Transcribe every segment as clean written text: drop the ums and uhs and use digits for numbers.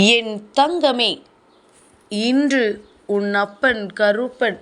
என் தங்கமே, இன்று உன் அப்பன் கருப்பன்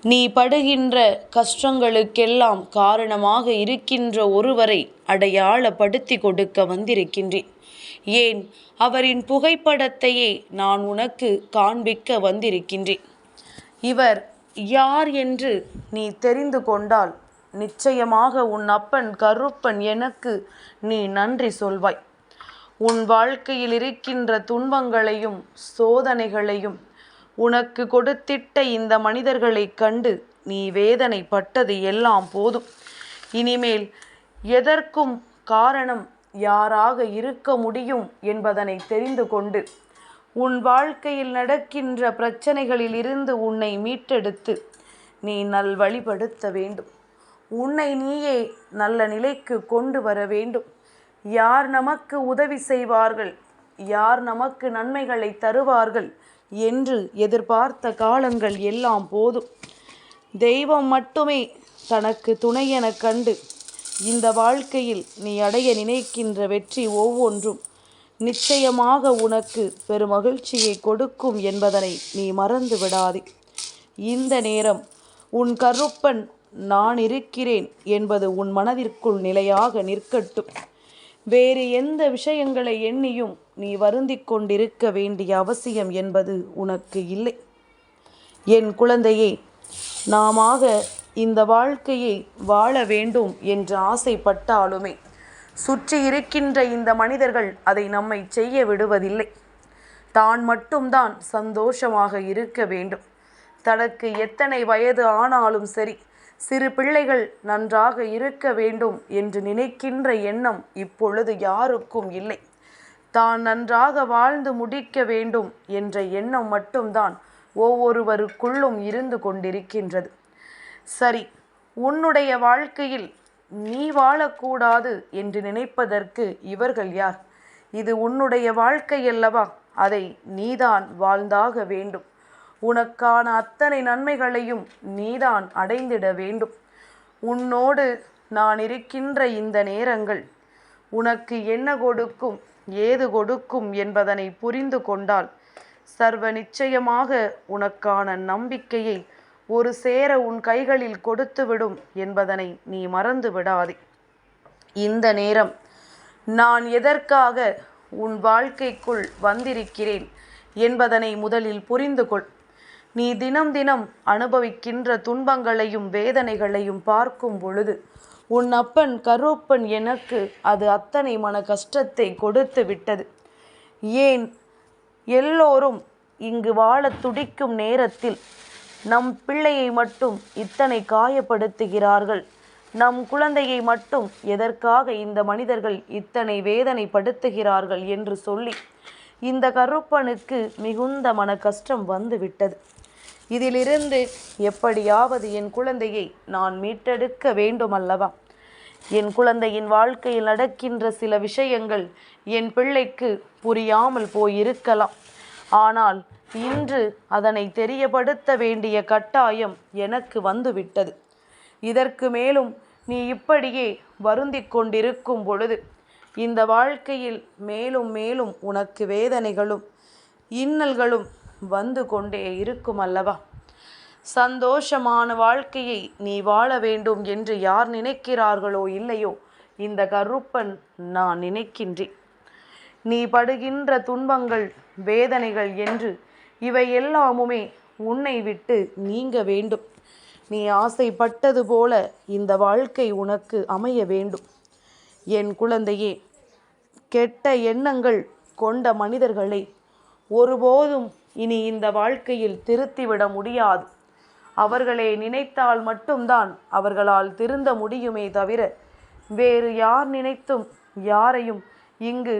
நீ படுகின்ற கஷ்டங்களுக்கெல்லாம் காரணமாக இருக்கின்ற ஒருவரை அடையாளப்படுத்தி கொடுக்க வந்திருக்கின்றேன். ஏன், அவரின் புகைப்படத்தையே நான் உனக்கு காண்பிக்க வந்திருக்கின்றேன். இவர் யார் என்று நீ தெரிந்து கொண்டால் நிச்சயமாக உன் அப்பன் கருப்பன் எனக்கு நீ நன்றி சொல்வாய். உன் வாழ்க்கையில் இருக்கின்ற துன்பங்களையும் சோதனைகளையும் உனக்கு கொடுத்திட்ட இந்த மனிதர்களை கண்டு நீ வேதனைப்பட்டது எல்லாம் போதும். இனிமேல் எதற்கும் காரணம் யாராக இருக்க முடியும் என்பதனை தெரிந்து கொண்டு உன் வாழ்க்கையில் நடக்கின்ற பிரச்சனைகளில் இருந்து உன்னை மீட்டெடுத்து நீ நல்வழிப்படுத்த வேண்டும். உன்னை நீயே நல்ல நிலைக்கு கொண்டு வர வேண்டும். யார் நமக்கு உதவி செய்வார்கள், யார் நமக்கு நன்மைகளை தருவார்கள் என்று எதிர்பார்த்த காலங்கள் எல்லாம் போதும். தெய்வம் மட்டுமே தனக்கு துணையென கண்டு இந்த வாழ்க்கையில் நீ அடைய நினைக்கின்ற வெற்றி ஒவ்வொன்றும் நிச்சயமாக உனக்கு பெருமகிழ்ச்சியை கொடுக்கும் என்பதனை நீ மறந்து விடாதே. இந்த நேரம் உன் கருப்பன் நான் இருக்கிறேன் என்பது உன் மனதிற்குள் நிலையாக நிற்கட்டும். வேறு எந்த விஷயங்களை எண்ணியும் நீ வருந்திக் கொண்டிருக்க வேண்டிய அவசியம் என்பது உனக்கு இல்லை. என் குழந்தையே, நாமாக இந்த வாழ்க்கையை வாழ வேண்டும் என்று ஆசைப்பட்டாலுமே சுற்றி இருக்கின்ற இந்த மனிதர்கள் அதை நம்மை செய்ய விடுவதில்லை. தான் மட்டும்தான் சந்தோஷமாக இருக்க வேண்டும். தனக்கு எத்தனை வயது ஆனாலும் சரி, சிறு பிள்ளைகள் நன்றாக இருக்க வேண்டும் என்று நினைக்கின்ற எண்ணம் இப்பொழுது யாருக்கும் இல்லை. தான் நன்றாக வாழ்ந்து முடிக்க வேண்டும் என்ற எண்ணம் மட்டும்தான் ஒவ்வொருவருக்குள்ளும் இருந்து கொண்டிருக்கின்றது. சரி, உன்னுடைய வாழ்க்கையில் நீ வாழக்கூடாது என்று நினைப்பதற்கு இவர்கள் யார்? இது உன்னுடைய வாழ்க்கையல்லவா? அதை நீதான் வாழ்ந்தாக வேண்டும். உனக்கான அத்தனை நன்மைகளையும் நீதான் அடைந்திட வேண்டும். உன்னோடு நான் இருக்கின்ற இந்த நேரங்கள் உனக்கு என்ன கொடுக்கும், ஏது கொடுக்கும் என்பதனை புரிந்து கொண்டால் சர்வ நிச்சயமாக உனக்கான நம்பிக்கையை ஒரு சேர உன் கைகளில் கொடுத்துவிடும் என்பதனை நீ மறந்து விடாதே. இந்த நேரம் நான் எதற்காக உன் வாழ்க்கைக்குள் வந்திருக்கிறேன் என்பதனை முதலில் புரிந்து கொள். நீ தினம் தினம் அனுபவிக்கின்ற துன்பங்களையும் வேதனைகளையும் பார்க்கும் பொழுது உன் அப்பன் கருப்பன் எனக்கு அது அத்தனை மன கஷ்டத்தை கொடுத்து விட்டது. ஏன், எல்லோரும் இங்கு வாழ துடிக்கும் நேரத்தில் நம் பிள்ளையை மட்டும் இத்தனை காயப்படுத்துகிறார்கள், நம் குழந்தையை மட்டும் எதற்காக இந்த மனிதர்கள் இத்தனை வேதனைப்படுத்துகிறார்கள் என்று சொல்லி இந்த கருப்பனுக்கு மிகுந்த மன கஷ்டம் வந்து விட்டது. இதிலிருந்து எப்படியாவது என் குழந்தையை நான் மீட்டெடுக்க வேண்டும் அல்லவா? என் குழந்தையின் வாழ்க்கையில் நடக்கின்ற சில விஷயங்கள் என் பிள்ளைக்கு புரியாமல் போயிருக்கலாம். ஆனால் இன்று அதனை தெரியப்படுத்த வேண்டிய கட்டாயம் எனக்கு வந்துவிட்டது. இதற்கு மேலும் நீ இப்படியே வருந்திக் கொண்டிருக்கும் பொழுது இந்த வாழ்க்கையில் மேலும் மேலும் உனக்கு வேதனைகளும் இன்னல்களும் வந்து கொண்டே இருக்கும் அல்லவா? சந்தோஷமான வாழ்க்கையை நீ வாழ வேண்டும் என்று யார் நினைக்கிறார்களோ இல்லையோ, இந்த கருப்பன் நான் நினைக்கின்றேன். நீ படுகின்ற துன்பங்கள் வேதனைகள் என்று இவை எல்லாமுமே உன்னை விட்டு நீங்க வேண்டும். நீ ஆசைப்பட்டது போல இந்த வாழ்க்கை உனக்கு அமைய வேண்டும். என் குழந்தையே, கெட்ட எண்ணங்கள் கொண்ட மனிதர்களை ஒருபோதும் இனி இந்த வாழ்க்கையில் திருத்திவிட முடியாது. அவர்களை நினைத்தால் மட்டும்தான் அவர்களால் திருந்த முடியுமே தவிர வேறு யார் நினைத்தும் யாரையும் இங்கு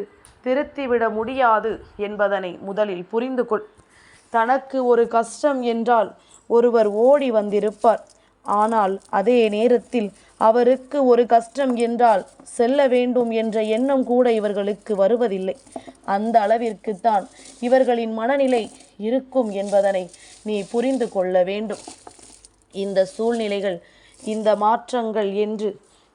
திருத்திவிட முடியாது என்பதனை முதலில் புரிந்து கொள். தனக்கு ஒரு கஷ்டம் என்றால் ஒருவர் ஓடி வந்திருப்பார். ஆனால் அதே நேரத்தில் அவருக்கு ஒரு கஷ்டம் என்றால் செல்ல வேண்டும் என்ற எண்ணம் கூட இவர்களுக்கு வருவதில்லை. அந்த அளவிற்குத்தான் இவர்களின் மனநிலை இருக்கும் என்பதனை நீ புரிந்து கொள்ள வேண்டும். இந்த சூழ்நிலைகள், இந்த மாற்றங்கள் என்று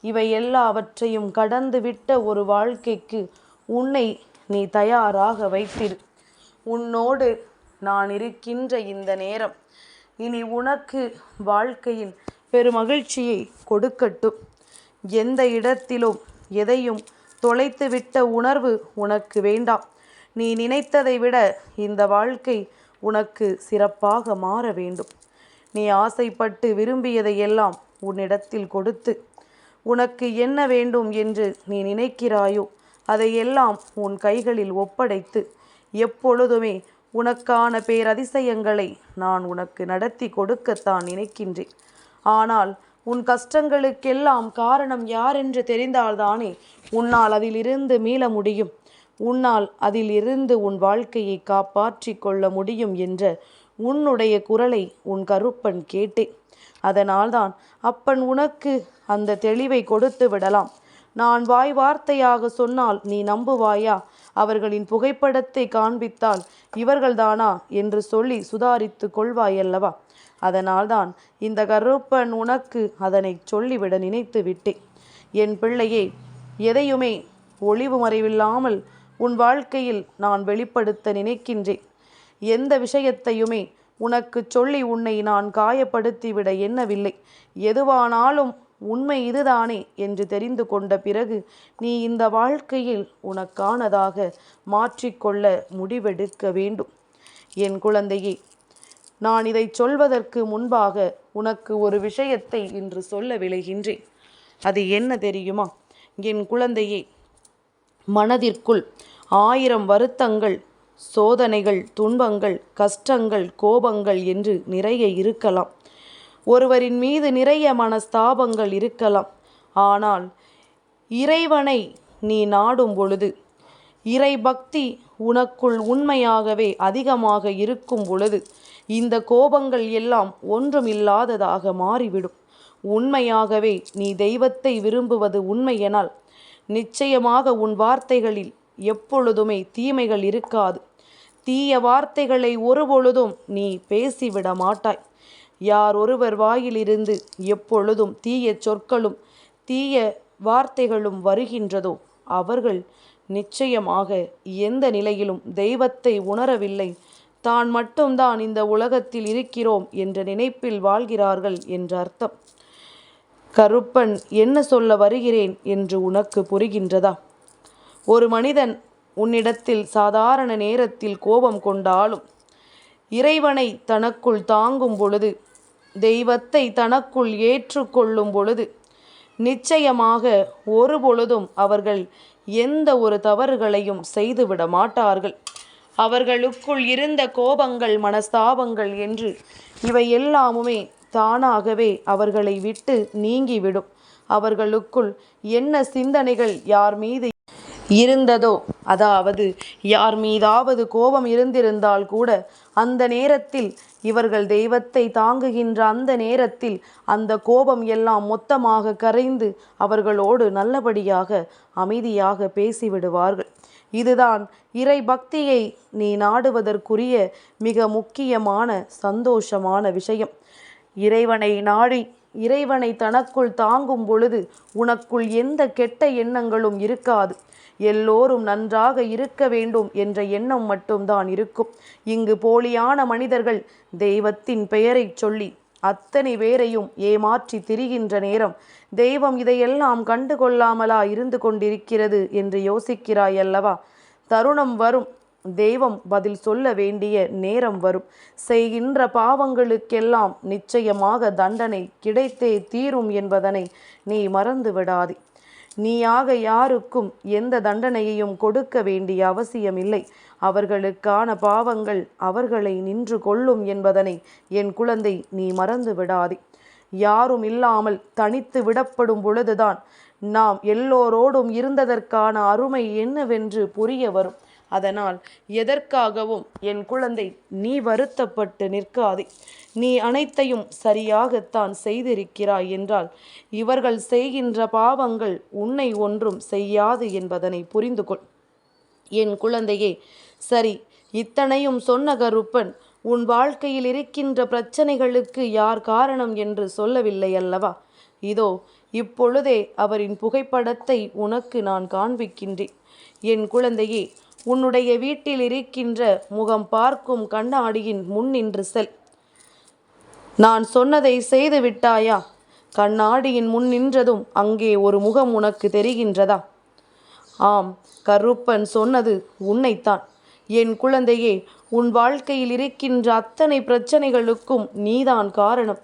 இவை எல்லாவற்றையும் கடந்துவிட்ட ஒரு வாழ்க்கைக்கு உன்னை நீ தயாராக வைத்திரு. உன்னோடு நான் இருக்கின்ற இந்த நேரம் இனி உனக்கு வாழ்க்கையில் பெருமகிழ்ச்சியை கொடுக்கட்டும். எந்த இடத்திலும் எதையும் தொலைத்துவிட்ட உணர்வு உனக்கு வேண்டாம். நீ நினைத்ததை விட இந்த வாழ்க்கை உனக்கு சிறப்பாக மாற வேண்டும். நீ ஆசைப்பட்டு விரும்பியதையெல்லாம் உன்னிடத்தில் கொடுத்து, உனக்கு என்ன வேண்டும் என்று நீ நினைக்கிறாயோ அதையெல்லாம் உன் கைகளில் ஒப்படைத்து, எப்பொழுதுமே உனக்கான பேரதிசயங்களை நான் உனக்கு நடத்தி கொடுக்கத்தான் நினைக்கின்றேன். ஆனால் உன் கஷ்டங்களுக்கெல்லாம் காரணம் யாரென்று தெரிந்தால்தானே உன்னால் அதிலிருந்து மீள முடியும். உன்னால் அதிலிருந்து உன் வாழ்க்கையை காப்பாற்றி கொள்ள முடியும் என்ற உன்னுடைய குரலை உன் கருப்பன் கேட்டேன். அதனால்தான் அப்பன் உனக்கு அந்த தெளிவை கொடுத்து விடலாம். நான் வாய் வார்த்தையாக சொன்னால் நீ நம்புவாயா? அவர்களின் புகைப்படத்தை காண்பித்தால் இவர்கள்தானா என்று சொல்லி சுதாரித்து கொள்வாயல்லவா? அதனால்தான் இந்த கருப்பன் உனக்கு அதனை சொல்லிவிட நினைத்து விட்டேன். என் பிள்ளையே, எதையுமே ஒளிவு மறைவில்லாமல் உன் வாழ்க்கையில் நான் வெளிப்படுத்த நினைக்கின்றேன். எந்த விஷயத்தையுமே உனக்கு சொல்லி உன்னை நான் காயப்படுத்திவிட எண்ணவில்லை. எதுவானாலும் உண்மை இதுதானே என்று தெரிந்து கொண்ட பிறகு நீ இந்த வாழ்க்கையில் உனக்கானதாக மாற்றிக்கொள்ள முடிவெடுக்க வேண்டும். என் குழந்தையே, நான் இதை சொல்வதற்கு முன்பாக உனக்கு ஒரு விஷயத்தை இன்று சொல்ல விளைகின்றேன். அது என்ன தெரியுமா? என் குழந்தையே, மனதிற்குள் 1000 வருத்தங்கள், சோதனைகள், துன்பங்கள், கஷ்டங்கள், கோபங்கள் என்று நிறைய இருக்கலாம். ஒருவரின் மீது நிறைய மனஸ்தாபங்கள் இருக்கலாம். ஆனால் இறைவனை நீ நாடும் பொழுது, இறை பக்தி உனக்குள் உண்மையாகவே அதிகமாக இருக்கும் பொழுது இந்த கோபங்கள் எல்லாம் ஒன்றுமில்லாததாக மாறிவிடும். உண்மையாகவே நீ தெய்வத்தை விரும்புவது உண்மையெனால் நிச்சயமாக உன் வார்த்தைகளில் எப்பொழுதுமே தீமைகள் இருக்காது. தீய வார்த்தைகளை ஒருபொழுதும் நீ பேசிவிட மாட்டாய். யார் ஒருவர் வாயிலிருந்து எப்பொழுதும் தீய சொற்களும் தீய வார்த்தைகளும் வருகின்றதோ அவர்கள் நிச்சயமாக எந்த நிலையிலும் தெய்வத்தை உணரவில்லை, தான் மட்டும்தான் இந்த உலகத்தில் இருக்கிறோம் என்ற நினைப்பில் வாழ்கிறார்கள் என்ற அர்த்தம். கருப்பன் என்ன சொல்ல வருகிறேன் என்று உனக்கு புரிகின்றதா? ஒரு மனிதன் உன்னிடத்தில் சாதாரண நேரத்தில் கோபம் கொண்டாலும் இறைவனை தனக்குள் தாங்கும் பொழுது, தெய்வத்தை தனக்குள் ஏற்றுக்கொள்ளும் பொழுது நிச்சயமாக ஒரு பொழுதும் அவர்கள் எந்த ஒரு தவறுகளையும் செய்துவிட மாட்டார்கள். அவர்களுக்குள் இருந்த கோபங்கள், மனஸ்தாபங்கள் என்று இவை எல்லாமுமே தானாகவே அவர்களை விட்டு நீங்கிவிடும். அவர்களுக்குள் என்ன சிந்தனைகள் யார் மீது இருந்ததோ, அதாவது யார் மீதாவது கோபம் இருந்திருந்தால் கூட அந்த நேரத்தில் இவர்கள் தெய்வத்தை தாங்குகின்ற அந்த நேரத்தில் அந்த கோபம் எல்லாம் மொத்தமாக கரைந்து அவர்களோடு நல்லபடியாக அமைதியாக பேசிவிடுவார்கள். இதுதான் இறை பக்தியை நீ நாடுவதற்குரிய மிக முக்கியமான சந்தோஷமான விஷயம். இறைவனை நாடி இறைவனை தனக்குள் தாங்கும் பொழுது உனக்குள் எந்த கெட்ட எண்ணங்களும் இருக்காது. எல்லோரும் நன்றாக இருக்க வேண்டும் என்ற எண்ணம் மட்டும்தான் இருக்கும். இங்கு போலியான மனிதர்கள் தெய்வத்தின் பெயரை சொல்லி அத்தனை பேரையும் ஏமாற்றி திரிகின்ற நேரம் தெய்வம் இதையெல்லாம் கண்டுகொள்ளாமலா இருந்து கொண்டிருக்கிறது என்று யோசிக்கிறாய் அல்லவா? தருணம் வரும், தெய்வம் பதில் சொல்ல வேண்டிய நேரம் வரும். செய்கின்ற பாவங்களுக்கெல்லாம் நிச்சயமாக தண்டனை கிடைத்தே தீரும் என்பதனை நீ மறந்து விடாதே. நீயாக யாருக்கும் எந்த தண்டனையையும் கொடுக்க வேண்டிய அவசியமில்லை. அவர்களுக்கான பாவங்கள் அவர்களை நின்று கொள்ளும் என்பதனை என் குழந்தை நீ மறந்து விடாதே. யாரும் இல்லாமல் தனித்து விடப்படும் பொழுதுதான் நாம் எல்லோரோடும் இருந்ததற்கான அருமை என்னவென்று புரிய வரும். அதனால் எதற்காகவும் என் குழந்தை நீ வருத்தப்பட்டு நிற்காதே. நீ அனைத்தையும் சரியாகத்தான் செய்திருக்கிறாய் என்றால் இவர்கள் செய்கின்ற பாவங்கள் உன்னை ஒன்றும் செய்யாது என்பதனை புரிந்து கொள். என் குழந்தையே, சரி, இத்தனையும் சொன்ன கருப்பன் உன் வாழ்க்கையில் இருக்கின்ற பிரச்சனைகளுக்கு யார் காரணம் என்று சொல்லவில்லை அல்லவா? இதோ இப்பொழுதே அவரின் புகைப்படத்தை உனக்கு நான் காண்பிக்கின்றேன். என் குழந்தையே, உன்னுடைய வீட்டில் இருக்கின்ற முகம் பார்க்கும் கண்ணாடியின் முன் நின்று செல். நான் சொன்னதை செய்து விட்டாயா? கண்ணாடியின் முன் நின்றதும் அங்கே ஒரு முகம் உனக்கு தெரிகின்றதா? ஆம், கருப்பன் சொன்னது உன்னைத்தான். என் குழந்தையே, உன் வாழ்க்கையில் இருக்கின்ற அத்தனை பிரச்சனைகளுக்கும் நீதான் காரணம்.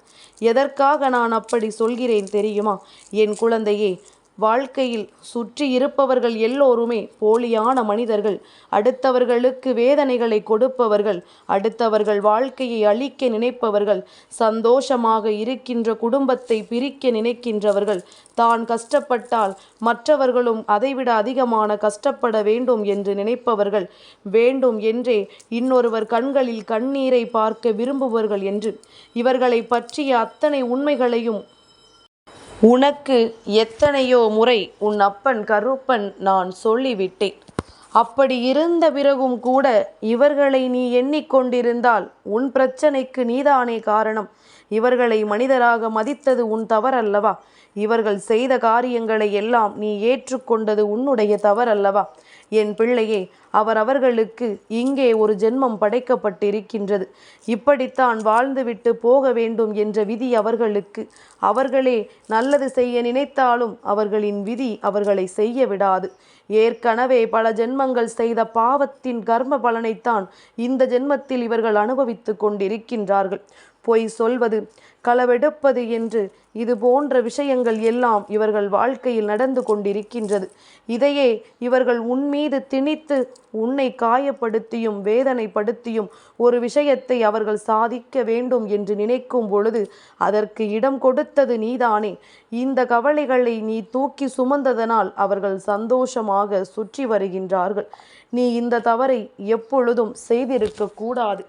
எதற்காக நான் அப்படி சொல்கிறேன் தெரியுமா? என் குழந்தையே, வாழ்க்கையில் சுற்றி இருப்பவர்கள் எல்லோருமே போலியான மனிதர்கள். அடுத்தவர்களுக்கு வேதனைகளை கொடுப்பவர்கள், அடுத்தவர்கள் வாழ்க்கையை அழிக்க நினைப்பவர்கள், சந்தோஷமாக இருக்கின்ற குடும்பத்தை பிரிக்க நினைக்கின்றவர்கள். தான் கஷ்டப்பட்டால் மற்றவர்களும் அதைவிட அதிகமான கஷ்டப்பட வேண்டும் என்று நினைப்பவர்கள், வேண்டும் என்றே இன்னொருவர் கண்களில் கண்ணீரை பார்க்க விரும்புபவர்கள் என்று இவர்களை பற்றிய அத்தனை உண்மைகளையும் உனக்கு எத்தனையோ முறை உன் அப்பன் கருப்பன் நான் சொல்லிவிட்டேன். அப்படி இருந்த பிறகும் கூட இவர்களை நீ எண்ணிக்கொண்டிருந்தால் உன் பிரச்சனைக்கு நீதானே காரணம். இவர்களை மனிதராக மதித்தது உன் தவறல்லவா? இவர்கள் செய்த காரியங்களை எல்லாம் நீ ஏற்றுக்கொண்டது உன்னுடைய தவறல்லவா? என் பிள்ளையே, அவர்களுக்கு இங்கே ஒரு ஜென்மம் படைக்கப்பட்டிருக்கின்றது. இப்படித்தான் வாழ்ந்துவிட்டு போக வேண்டும் என்ற விதி அவர்களுக்கு. அவர்களே நல்லது செய்ய நினைத்தாலும் அவர்களின் விதி அவர்களை செய்ய விடாது. ஏற்கனவே பல ஜென்மங்கள் செய்த பாவத்தின் கர்ம பலனைத்தான் இந்த ஜென்மத்தில் இவர்கள் அனுபவித்து கொண்டிருக்கின்றார்கள். பொய் சொல்வது, களவெடுப்பது என்று இது போன்ற விஷயங்கள் எல்லாம் இவர்கள் வாழ்க்கையில் நடந்து கொண்டிருக்கின்றது. இதையே இவர்கள் உன்மீது திணித்து உன்னை காயப்படுத்தியும் வேதனைப்படுத்தியும் ஒரு விஷயத்தை அவர்கள் சாதிக்க வேண்டும் என்று நினைக்கும் பொழுது அதற்கு இடம் கொடுத்தது நீதானே. இந்த கவலைகளை நீ தூக்கி சுமந்ததனால் அவர்கள் சந்தோஷமாக சுற்றி வருகின்றார்கள். நீ இந்த தவறை எப்பொழுதும் செய்திருக்க கூடாது.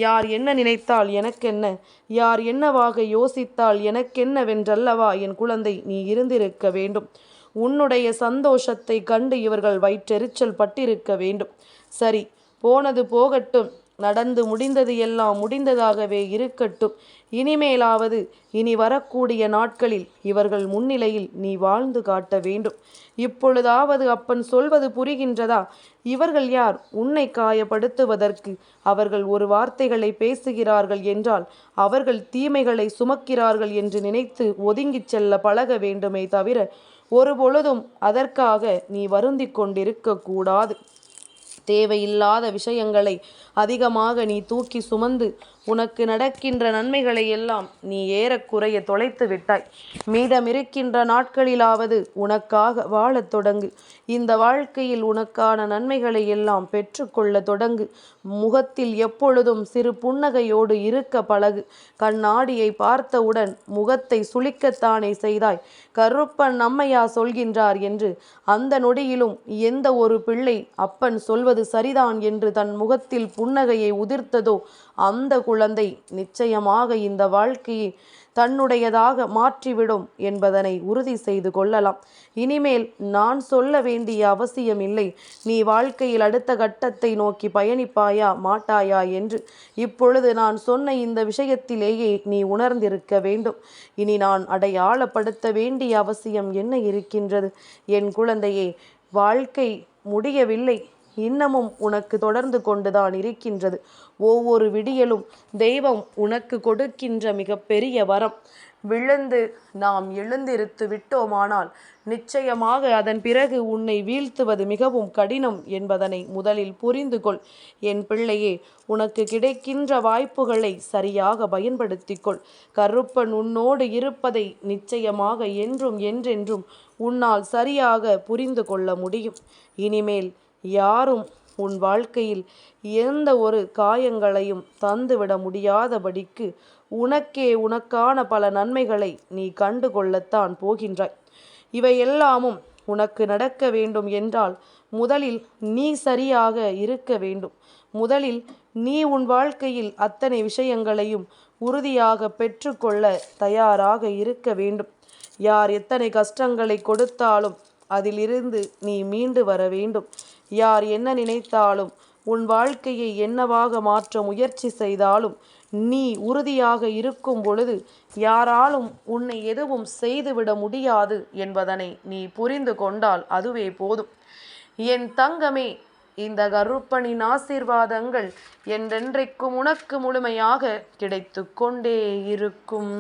யார் என்ன நினைத்தால் எனக்கென்ன, யார் என்னவாக யோசித்தால் எனக்கென்னவென்றல்லவா என் குழந்தை நீ இருந்திருக்க வேண்டும். உன்னுடைய சந்தோஷத்தை கண்டு இவர்கள் வயிற்றெரிச்சல் பட்டிருக்க வேண்டும். சரி, போனது போகட்டும். நடந்து முடிந்தது எல்லாம் முடிந்ததாகவே இருக்கட்டும். இனிமேலாவது இனி வரக்கூடிய நாட்களில் இவர்கள் முன்னிலையில் நீ வாழ்ந்து காட்ட வேண்டும். இப்பொழுதாவது அப்பன் சொல்வது புரிகின்றதா? இவர்கள் யார்? உன்னை காயப்படுத்துவதற்கு. அவர்கள் ஒரு வார்த்தைகளை பேசுகிறார்கள் என்றால் அவர்கள் தீமைகளை சுமக்கிறார்கள் என்று நினைத்து ஒதுங்கிச் செல்ல பழக வேண்டுமே தவிர ஒருபொழுதும் அதற்காக நீ வருந்திக் கொண்டிருக்க கூடாது. தேவையில்லாத விஷயங்களை அதிகமாக நீ தூக்கி சுமந்து உனக்கு நடக்கின்ற நன்மைகளை எல்லாம் நீ ஏறக்குறைய தொலைத்து விட்டாய். மீதமிருக்கின்ற நாட்களிலாவது உனக்காக வாழத் தொடங்கு. இந்த வாழ்க்கையில் உனக்கான நன்மைகளை எல்லாம் பெற்றுக்கொள்ள தொடங்கு. முகத்தில் எப்பொழுதும் சிறு புன்னகையோடு இருக்க பழகு. கண்ணாடியை பார்த்தவுடன் முகத்தை சுளிக்கத்தானே செய்தாய். கருப்பன் அம்மையா சொல்கின்றார் என்று அந்த நொடியிலும் எந்த ஒரு பிள்ளை அப்பன் சொல்வது சரிதான் என்று தன் முகத்தில் புன்னகையை உதிர்த்ததோ அந்த குழந்தை நிச்சயமாக இந்த வாழ்க்கையை தன்னுடையதாக மாற்றிவிடும் என்பதனை உறுதி செய்து கொள்ளலாம். இனிமேல் நான் சொல்ல வேண்டிய அவசியமில்லை. நீ வாழ்க்கையில் அடுத்த கட்டத்தை நோக்கி பயணிப்பாயா மாட்டாயா என்று இப்பொழுது நான் சொன்ன இந்த விஷயத்திலேயே நீ உணர்ந்திருக்க வேண்டும். இனி நான் அடையாளப்படுத்த வேண்டிய அவசியம் என்ன இருக்கின்றது? என் குழந்தையே, வாழ்க்கை முடியவில்லை. இன்னமும் உனக்கு தொடர்ந்து கொண்டுதான் இருக்கின்றது. ஒவ்வொரு விடியலும் தெய்வம் உனக்கு கொடுக்கின்ற மிகப்பெரிய வரம். விழுந்து நாம் எழுந்திருத்து விட்டோமானால் நிச்சயமாக அதன் பிறகு உன்னை வீழ்த்துவது மிகவும் கடினம் என்பதனை முதலில் புரிந்து கொள். என் பிள்ளையே, உனக்கு கிடைக்கின்ற வாய்ப்புகளை சரியாக பயன்படுத்திக்கொள். கருப்பன் உன்னோடு இருப்பதை நிச்சயமாக என்றென்றும் உன்னால் சரியாக புரிந்து கொள்ள முடியும். இனிமேல் யாரும் உன் வாழ்க்கையில் எந்த ஒரு காயங்களையும் தந்துவிட முடியாதபடிக்கு உனக்கான பல நன்மைகளை நீ கண்டு கொள்ளத்தான் போகின்றாய். இவையெல்லாமும் உனக்கு நடக்க வேண்டும் என்றால் முதலில் நீ சரியாக இருக்க வேண்டும். முதலில் நீ உன் வாழ்க்கையில் அத்தனை விஷயங்களையும் உறுதியாக பெற்றுக்கொள்ள தயாராக இருக்க வேண்டும். யார் எத்தனை கஷ்டங்களை கொடுத்தாலும் அதிலிருந்து நீ மீண்டு வர வேண்டும். யார் என்ன நினைத்தாலும் உன் வாழ்க்கையை என்னவாக மாற்ற முயற்சி செய்தாலும் நீ உறுதியாக இருக்கும் பொழுது யாராலும் உன்னை எதுவும் செய்துவிட முடியாது என்பதனை நீ புரிந்து கொண்டால் அதுவே போதும். என் தங்கமே, இந்த கருப்பனின் ஆசீர்வாதங்கள் என்றென்றைக்கும் உனக்கு முழுமையாக கிடைத்து கொண்டே இருக்கும்.